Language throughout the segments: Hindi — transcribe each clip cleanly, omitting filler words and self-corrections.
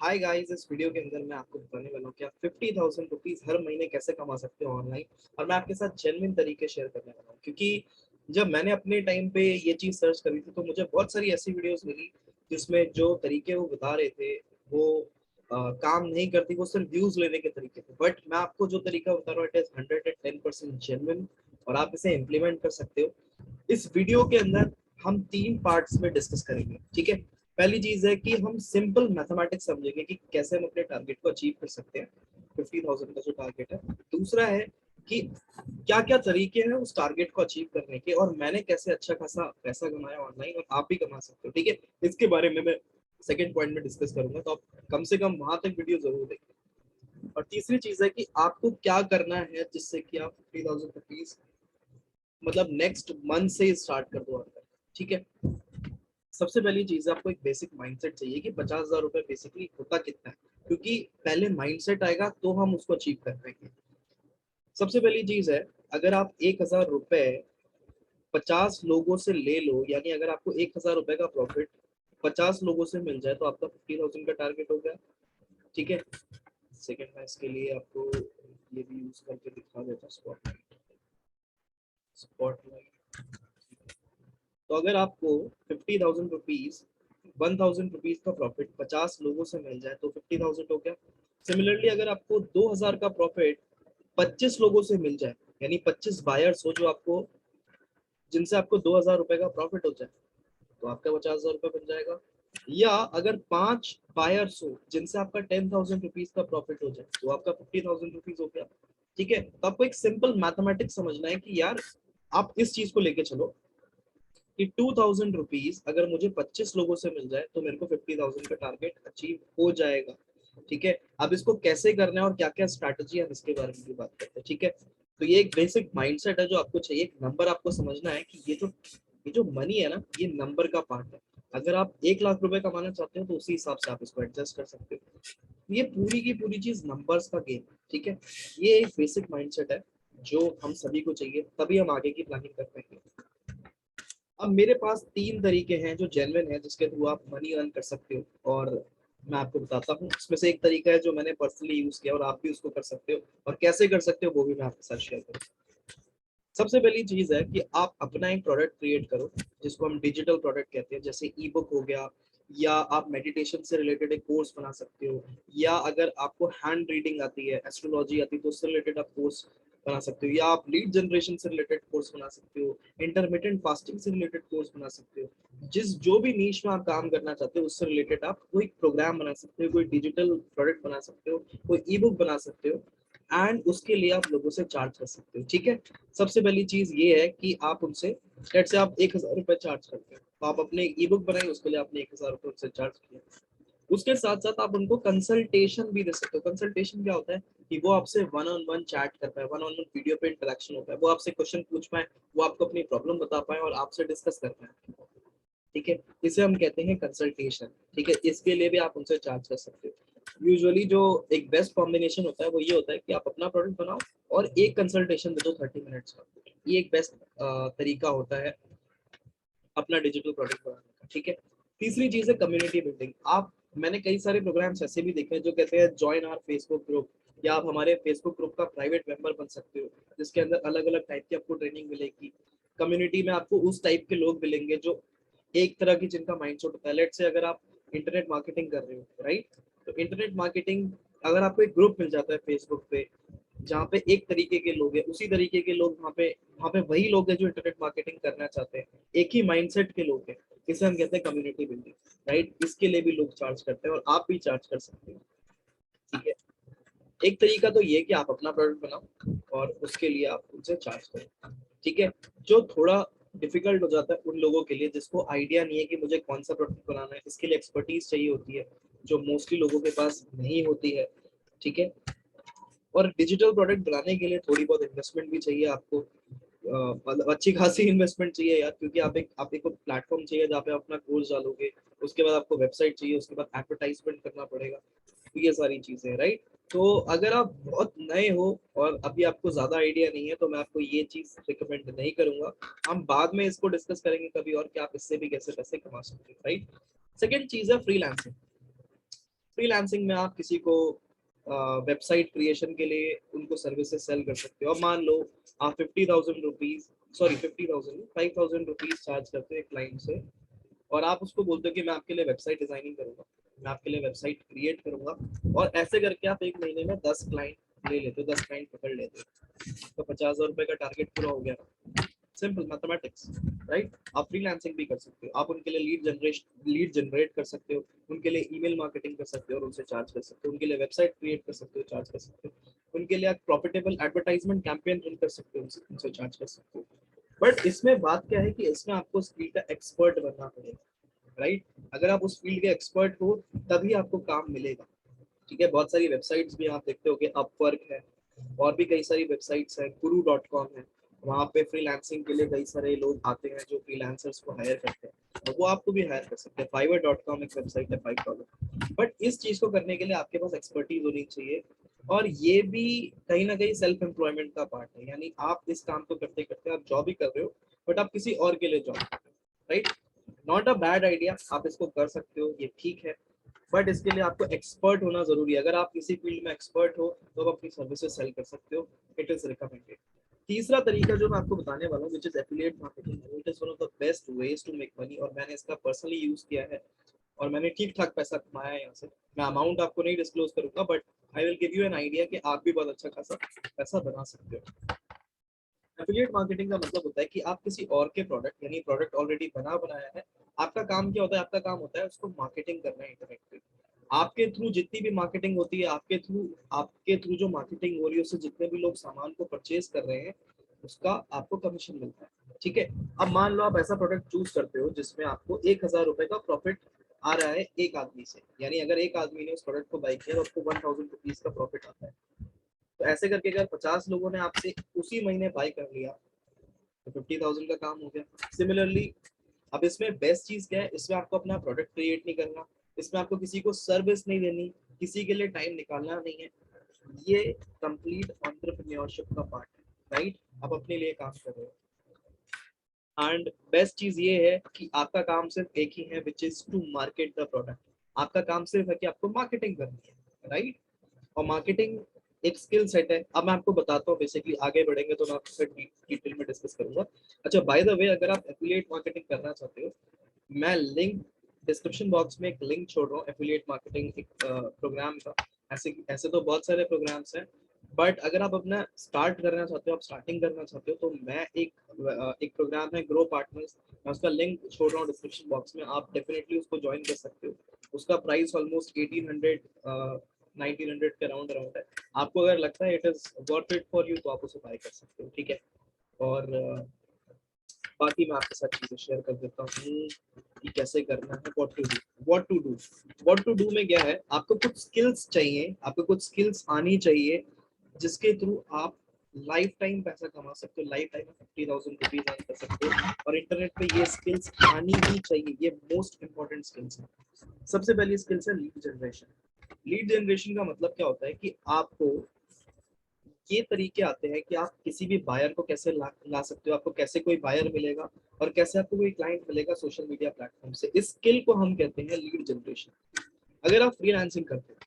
हाय गाइस, इस वीडियो के अंदर मैं आपको बताने वाला हूँ कि आप 50,000 रुपीज हर महीने कैसे कमा सकते हो ऑनलाइन। और मैं आपके साथ जेन्युइन तरीके शेयर करने वाला हूँ, क्योंकि जब मैंने अपने टाइम पे ये चीज सर्च करी थी तो मुझे बहुत सारी ऐसी वीडियोस मिली जिसमें जो तरीके वो बता रहे थे वो काम नहीं करती, वो सिर्फ व्यूज लेने के तरीके थे। बट मैं आपको जो तरीका बता रहा हूँ इट इज 110% जेन्युइन और आप इसे इम्प्लीमेंट कर सकते हो। इस वीडियो के अंदर हम 3 पार्ट्स में डिस्कस करेंगे, ठीक है। पहली चीज है कि हम सिंपल मैथमेटिक्स समझेंगे कि कैसे हम अपने टारगेट को अचीव कर सकते हैं, 50,000 का जो टारगेट है। दूसरा है कि क्या क्या तरीके हैं उस टारगेट को अचीव करने के, और मैंने कैसे अच्छा खासा पैसा कमाया ऑनलाइन और आप भी कमा सकते हो, ठीक है। इसके बारे में मैं सेकेंड पॉइंट में डिस्कस करूंगा, तो आप कम से कम वहां तक वीडियो जरूर देखें। और तीसरी चीज है कि आपको क्या करना है जिससे कि आप 50,000 रुपीज मतलब नेक्स्ट मंथ से स्टार्ट कर दो आपका, ठीक है। सबसे पहली चीज है, आपको एक बेसिक माइंडसेट चाहिए कि 50,000 रुपए बेसिकली होता कितना है, क्योंकि पहले माइंडसेट आएगा तो हम उसको अचीव कर पाएंगे। सबसे पहली चीज है, अगर आप 1,000 रुपए 50 लोगों से ले लो, यानी अगर आपको 1,000 रुपए का प्रॉफिट 50 लोगों से मिल जाए तो आपका 50,000 का टारगेट हो गया, ठीक है। सेकेंड मैं इसके लिए आपको ये भी यूज करके दिखा देता हूँ, स्पॉटलाइट। स्पॉटलाइट। तो अगर आपको 50,000 रुपीज 1,000 रुपीज का प्रॉफिट 50 लोगों से मिल जाए तो 50,000 हो गया। सिमिलरली अगर आपको 2,000 का प्रॉफिट 25 लोगों से मिल जाए, यानी 25 बायर्स हो जो आपको जिनसे आपको 2,000 रुपए का प्रॉफिट हो जाए, तो आपका 50,000 रुपए बन जाएगा। या अगर 5 बायर्स हो जिनसे आपका 10,000 रुपीज का प्रॉफिट हो जाए तो आपका 50,000 रुपीज हो गया, ठीक है। तो आपको एक सिंपल मैथमेटिक्स समझना है कि यार आप इस चीज को लेके चलो कि 2,000 रुपीज अगर मुझे 25 लोगों से मिल जाए तो मेरे को 50,000 का टारगेट अचीव हो जाएगा, ठीक है। अब इसको कैसे करना है और क्या क्या स्ट्रैटेजी है, हम इसके बारे में भी बात करते हैं, ठीक है। तो ये एक बेसिक माइंडसेट है जो आपको चाहिए। एक नंबर आपको समझना है कि ये जो मनी है ना, ये नंबर का पार्ट है। अगर आप 1 लाख रुपए कमाना चाहते हो तो उसी हिसाब से आप इसको एडजस्ट कर सकते हो। ये पूरी की पूरी चीज नंबर्स का गेम, ठीक है। ये एक बेसिक माइंडसेट है जो हम सभी को चाहिए, तभी हम आगे की प्लानिंग कर पाएंगे। अब मेरे पास 3 तरीके हैं जो जेन्युइन है जिसके थ्रू आप मनी अर्न कर सकते हो, और मैं आपको बताता हूँ। इसमें से एक तरीका है जो मैंने पर्सनली यूज किया और आप भी उसको कर सकते हो, और कैसे कर सकते हो वो भी मैं आपके साथ शेयर करूँ। सबसे पहली चीज है कि आप अपना एक प्रोडक्ट क्रिएट करो जिसको हम डिजिटल प्रोडक्ट कहते हैं, जैसे ई बुक हो गया, या आप मेडिटेशन से रिलेटेड एक कोर्स बना सकते हो, या अगर आपको हैंड रीडिंग आती है, एस्ट्रोलॉजी आती है तो उससे रिलेटेड आप कोर्स बना सकते हो, या आप लीड जनरेशन से रिलेटेड कोर्स बना सकते हो, इंटरमिटेंट फास्टिंग से रिलेटेड कोर्स बना सकते हो। जो भी नीश में आप काम करना चाहते हो उससे रिलेटेड आप कोई प्रोग्राम बना सकते हो, कोई डिजिटल प्रोडक्ट बना सकते हो, कोई ई बुक बना सकते हो, एंड उसके लिए आप लोगों से चार्ज कर सकते हो, ठीक है। सबसे पहली चीज ये है कि आप उनसे, लेट से आप 1,000 रुपए चार्ज करते हैं तो आप अपने ई बुक बनाए, उसके लिए आपने 1,000 रुपए उनसे चार्ज किया। उसके साथ साथ आप उनको कंसल्टेशन भी दे सकते हो। कंसल्टेशन क्या होता है कि वो आपसे वन ऑन वन चैट कर पाए, वन ऑन वन वीडियो पे इंटरेक्शन होता है, वो आपसे क्वेश्चन पूछ पाए, वो आपको अपनी प्रॉब्लम बता पाए और आपसे डिस्कस कर पाए, ठीक है। इसे हम कहते हैं कंसल्टेशन, ठीक है। इसके लिए भी आप उनसे चार्ज कर सकते हो। यूजुअली जो एक बेस्ट कॉम्बिनेशन होता है वो ये होता है कि आप अपना प्रोडक्ट बनाओ और एक कंसल्टेशन दे दो 30 मिनट्स का। ये एक बेस्ट तरीका होता है अपना डिजिटल प्रोडक्ट बनाने का, ठीक है। तीसरी चीज है कम्युनिटी बिल्डिंग। आप मैंने कई सारे प्रोग्राम्स ऐसे भी देखे हैं जो कहते हैं ज्वाइन आवर फेसबुक ग्रुप, या आप हमारे फेसबुक ग्रुप का प्राइवेट मेंबर बन सकते हो, जिसके अंदर अलग अलग टाइप की आपको ट्रेनिंग मिलेगी। कम्युनिटी में आपको उस टाइप के लोग मिलेंगे जो एक तरह की जिनका माइंडसेट होता है। लेट से अगर आप इंटरनेट मार्केटिंग कर रहे हो, राइट, तो इंटरनेट मार्केटिंग अगर आपको एक ग्रुप मिल जाता है फेसबुक पे जहाँ पे एक तरीके के लोग हैं, उसी तरीके के लोग वहाँ पे वही लोग हैं जो इंटरनेट मार्केटिंग करना चाहते हैं, एक ही माइंडसेट के लोग हैं। इसे हम कहते हैं कम्युनिटी बिल्डिंग, राइट। इसके लिए भी लोग चार्ज करते हैं और आप भी चार्ज कर सकते हो, ठीक है। एक तरीका तो ये कि आप अपना प्रोडक्ट बनाओ और उसके लिए आप उनसे चार्ज करो, ठीक है। जो थोड़ा डिफिकल्ट हो जाता है उन लोगों के लिए जिसको आइडिया नहीं है कि मुझे कौन सा प्रोडक्ट बनाना है, इसके लिए एक्सपर्टीज चाहिए होती है जो मोस्टली लोगों के पास नहीं होती है, ठीक है। और डिजिटल प्रोडक्ट बनाने के लिए थोड़ी बहुत इन्वेस्टमेंट भी चाहिए आपको, मतलब अच्छी खासी इन्वेस्टमेंट चाहिए यार, क्योंकि आप एक प्लेटफॉर्म चाहिए जहाँ पे आप अपना कोर्स डालोगे, उसके बाद आपको वेबसाइट चाहिए, उसके बाद एडवर्टाइजमेंट करना पड़ेगा, तो ये सारी चीजें हैं, राइट। तो अगर आप बहुत नए हो और अभी आपको ज्यादा आइडिया नहीं है तो मैं आपको ये चीज रिकमेंड नहीं करूंगा। हम बाद में इसको डिस्कस करेंगे कभी और कि आप इससे भी कैसे पैसे कमा सकते हो, राइट। सेकेंड चीज है फ्रीलांसिंग। फ्रीलांसिंग में आप किसी को वेबसाइट क्रिएशन के लिए उनको सर्विसेज सेल कर सकते हो। अब मान लो आप 50,000 रुपीज, सॉरी 50,000 5,000 रुपीज चार्ज करते हो एक क्लाइंट से, और आप उसको बोलते हो कि मैं आपके लिए वेबसाइट डिजाइनिंग करूंगा, मैं आपके लिए वेबसाइट क्रिएट करूंगा, और ऐसे करके आप एक महीने में 10 क्लाइंट ले लेते हो, 10 क्लाइंट पकड़ लेते हो, तो 50,000 रुपए का टारगेट पूरा हो गया। Simple mathematics, right. आप फ्रीलांसिंग भी कर सकते हो, आप उनके लिए लीड जनरेट कर सकते हो, उनके लिए ईमेल मार्केटिंग कर सकते हो और उनसे चार्ज कर सकते हो, उनके लिए वेबसाइट क्रिएट कर सकते हो, चार्ज कर सकते हो, उनके लिए आप प्रॉफिटेबल एडवर्टाइजमेंट कैंपेन रन कर सकते हो, उनसे चार्ज कर सकते हो। बट इसमें बात क्या है कि इसमें आपको स्किल का एक्सपर्ट बनना पड़ेगा, राइट। अगर आप उस फील्ड के एक्सपर्ट हो तभी आपको काम मिलेगा, ठीक है। बहुत सारी वेबसाइट्स भी आप देखते हो कि अपवर्क है, और भी कई सारी वेबसाइट्स है, guru.com है, वहाँ पे फ्रीलांसिंग के लिए कई सारे लोग आते हैं जो फ्रीलांसर्स को हायर करते हैं, और वो आपको भी हायर कर सकते हैं। fiverr.com एक वेबसाइट है, $5। बट इस चीज को करने के लिए आपके पास एक्सपर्टीज होनी चाहिए, और ये भी कहीं ना कहीं सेल्फ एम्प्लॉयमेंट का पार्ट है, यानी आप इस काम को करते करते आप जॉब ही कर रहे हो, बट आप किसी और के लिए जॉब कर रहे हो, right. Not a bad idea, आप इसको कर सकते हो, ये ठीक है, बट इसके लिए आपको एक्सपर्ट होना जरूरी है। अगर आप किसी फील्ड में एक्सपर्ट हो तो आप अपनी सर्विसेज सेल कर सकते हो, इट इज रिकमेंडेड। तीसरा तरीका जो मैं आपको बताने वाला हूँ, which is affiliate marketing, it is one of the best ways to make money, और मैंने इसका पर्सनली यूज किया है और मैंने ठीक ठाक पैसा कमाया है यहाँ से। मैं अमाउंट आपको नहीं डिस्क्लोज करूंगा, but I will give you an idea कि आप भी बहुत अच्छा खासा पैसा बना सकते हो। एफिलिएट मार्केटिंग का मतलब होता है कि आप किसी और के प्रोडक्ट, यानी प्रोडक्ट ऑलरेडी बना बनाया है, आपका काम क्या होता है, आपका काम होता है उसको मार्केटिंग करना है इंटरनेट पे। आपके थ्रू जितनी भी मार्केटिंग होती है, आपके थ्रू जो मार्केटिंग हो रही है, उससे जितने भी लोग सामान को परचेज कर रहे हैं, उसका आपको कमीशन मिलता है, ठीक है। अब मान लो आप ऐसा प्रोडक्ट चूज करते हो जिसमें आपको 1,000 रुपए का प्रॉफिट आ रहा है एक आदमी से, यानी अगर एक आदमी ने उस प्रोडक्ट को बाई किया तो आपको 1,000 रुपीज का प्रॉफिट आता है। तो ऐसे करके अगर 50 लोगों ने आपसे उसी महीने बाई कर लिया तो 50,000 का काम हो गया। सिमिलरली, अब इसमें बेस्ट चीज क्या है, इसमें आपको अपना प्रोडक्ट क्रिएट नहीं करना, इसमें आपको किसी को सर्विस नहीं देनी, किसी के लिए टाइम निकालना नहीं है, ये कंप्लीट एंटरप्रेन्योरशिप का पार्ट है, राइट। आप अपने लिए काम कर रहे हो, एंड बेस्ट चीज ये है कि आपका काम सिर्फ एक ही है, which is to market the product. आपका काम सिर्फ है कि आपको मार्केटिंग करनी है, राइट। और मार्केटिंग एक स्किल सेट है। अब मैं आपको बताता हूँ, बेसिकली आगे बढ़ेंगे तो मैं आपसे डिटेल में डिस्कस करूंगा। अच्छा, बाय द वे, अगर आप एफिलिएट मार्केटिंग करना चाहते हो, मैं लिंक डिस्क्रिप्शन बॉक्स में एक लिंक छोड़ रहा हूँ एफिलिएट मार्केटिंग एक प्रोग्राम का। ऐसे ऐसे तो बहुत सारे प्रोग्राम्स हैं, बट अगर आप अपना स्टार्ट करना चाहते हो, आप स्टार्टिंग करना चाहते हो, तो मैं एक प्रोग्राम है ग्रो पार्टनर्स, मैं उसका लिंक छोड़ रहा हूँ डिस्क्रिप्शन बॉक्स में, आप डेफिनेटली उसको ज्वाइन कर सकते हो। उसका प्राइस ऑलमोस्ट 1800 1900 के अराउंड अराउंड है। आपको अगर लगता है it is worth it for you तो आप उसे बाय कर सकते हो, ठीक है। और बाकी मैं आपके साथ चीजें शेयर कर देता हूँ कि कैसे करना है, व्हाट टू डू में क्या है, आपको कुछ स्किल्स चाहिए, आपको कुछ स्किल्स आनी चाहिए जिसके थ्रू आप लाइफ टाइम पैसा कमा सकते हो, लाइफ टाइम में 50,000 रुपीज अर्न कर सकते हो, और इंटरनेट पे ये स्किल्स आनी ही चाहिए, ये मोस्ट इंपॉर्टेंट स्किल्स है। सबसे पहली स्किल्स है लीड जनरेशन। लीड जनरेशन का मतलब क्या होता है कि आपको ये तरीके आते हैं कि आप किसी भी बायर को कैसे ला सकते हो, आपको कैसे कोई बायर मिलेगा, और कैसे आपको कोई क्लाइंट मिलेगा सोशल मीडिया प्लेटफॉर्म से। इस स्किल को हम कहते हैं लीड जनरेशन। अगर आप फ्रीलांसिंग करते हो,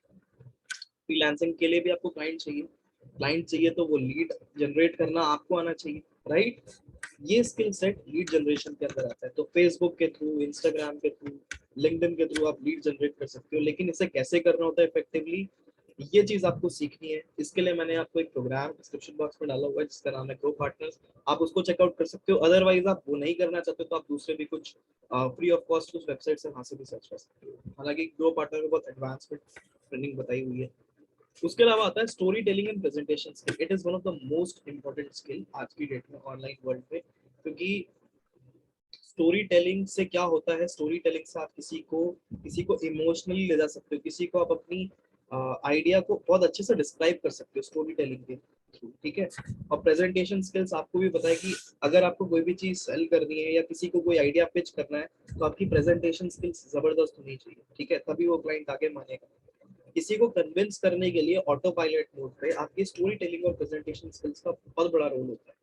फ्रीलांसिंग के लिए भी आपको क्लाइंट चाहिए तो वो लीड जनरेट करना आपको आना चाहिए, राइट। ये स्किल सेट लीड जनरेशन के अंदर आता है। तो फेसबुक के थ्रू, इंस्टाग्राम के थ्रू, लिंक्डइन के थ्रू आप लीड जनरेट कर सकते हो, लेकिन इसे कैसे करना होता है इफेक्टिवली, ये चीज आपको सीखनी है। इसके लिए मैंने आपको एक प्रोग्राम डिस्क्रिप्शन बॉक्स में डाला हुआ है जिसका नाम है ग्रो पार्टनर्स, आप उसको चेकआउट कर सकते हो। अदरवाइज आप वो नहीं करना चाहते तो आप दूसरे भी कुछ फ्री ऑफ कॉस्ट कुछ वेबसाइट से वहां से भी सर्च कर सकते हो। हालांकि ग्रो पार्टनर में बहुत एडवांस ट्रेनिंग बताई हुई है। उसके अलावा आता है story telling and presentation skill. It is one of the most important skill आज की डेट में ऑनलाइन वर्ल्ड में, क्योंकि स्टोरी टेलिंग से क्या होता है, स्टोरी टेलिंग से आप किसी को इमोशनली ले जा सकते हो, किसी को आप अपनी आइडिया को बहुत अच्छे से डिस्क्राइब कर सकते हो स्टोरी टेलिंग के थ्रू, ठीक है। और प्रेजेंटेशन स्किल्स, आपको भी पता है कि अगर आपको कोई भी चीज सेल करनी है या किसी को कोई आइडिया पिच करना है तो आपकी प्रेजेंटेशन स्किल्स जबरदस्त होनी चाहिए, ठीक है, तभी वो क्लाइंट आगे मानेगा। किसी को कन्विंस करने के लिए ऑटो पायलट मोड पे आपकी स्टोरी टेलिंग और प्रेजेंटेशन स्किल्स का बहुत बड़ा रोल होता है,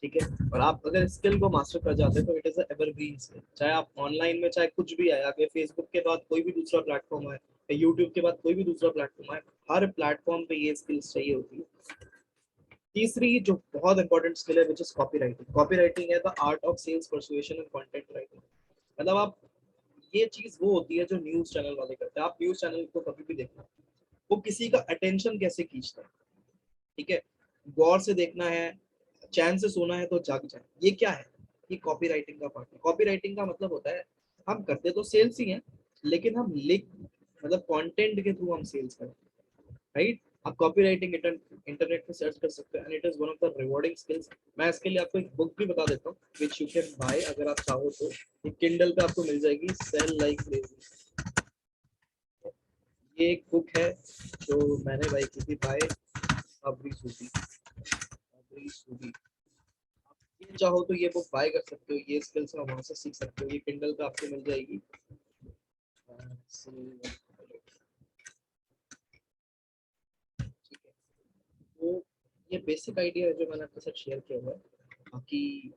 ठीक है। और आप अगर स्किल को मास्टर कर जाते हैं तो इट इज एवरग्रीन स्किल, चाहे आप ऑनलाइन में चाहे कुछ भी आए, आगे फेसबुक के बाद कोई भी दूसरा प्लेटफॉर्म है, यूट्यूब के बाद कोई भी दूसरा प्लेटफॉर्म है, हर प्लेटफॉर्म पे ये स्किल्स चाहिए होती है। तीसरी जो बहुत इंपॉर्टेंट स्किल है which is copy writing. Copy writing है the art of sales persuasion and content writing. मतलब आप, ये चीज वो होती है जो न्यूज चैनल वाले करते हैं। आप न्यूज चैनल को कभी भी देखना, वो किसी का अटेंशन कैसे खींचता है, ठीक है, गौर से देखना है, चैन से सोना है तो जाग जाए, ये क्या है, ये कॉपी राइटिंग का पार्ट है। कॉपी राइटिंग का मतलब होता है हम करते तो सेल्स ही हैं, लेकिन हम लिख, मतलब कंटेंट के थ्रू हम सेल्स करें, राइट। आप कॉपी राइटिंग इंटरनेट पे सर्च कर सकते हैं and it is one of the rewarding skills. मैं इसके लिए आपको एक बुक भी बता देता हूँ विच यू कैन बाय, अगर आप चाहो तो। एक किंडल पे आपको मिल जाएगी, सेल लाइक क्रेजी। ये एक बुक है जो मैंने बाय की थी, बाय अबरी सूदी। अबरी सूदी, ये चाहो तो ये बुक बाय कर सकते हो, ये स्किल्स आप वहां से सीख सकते हो। ये किंडल पे आपको मिल जाएगी। ठीक है, तो ये बेसिक आइडिया है जो मैंने आपके साथ शेयर किया हुआ है। बाकी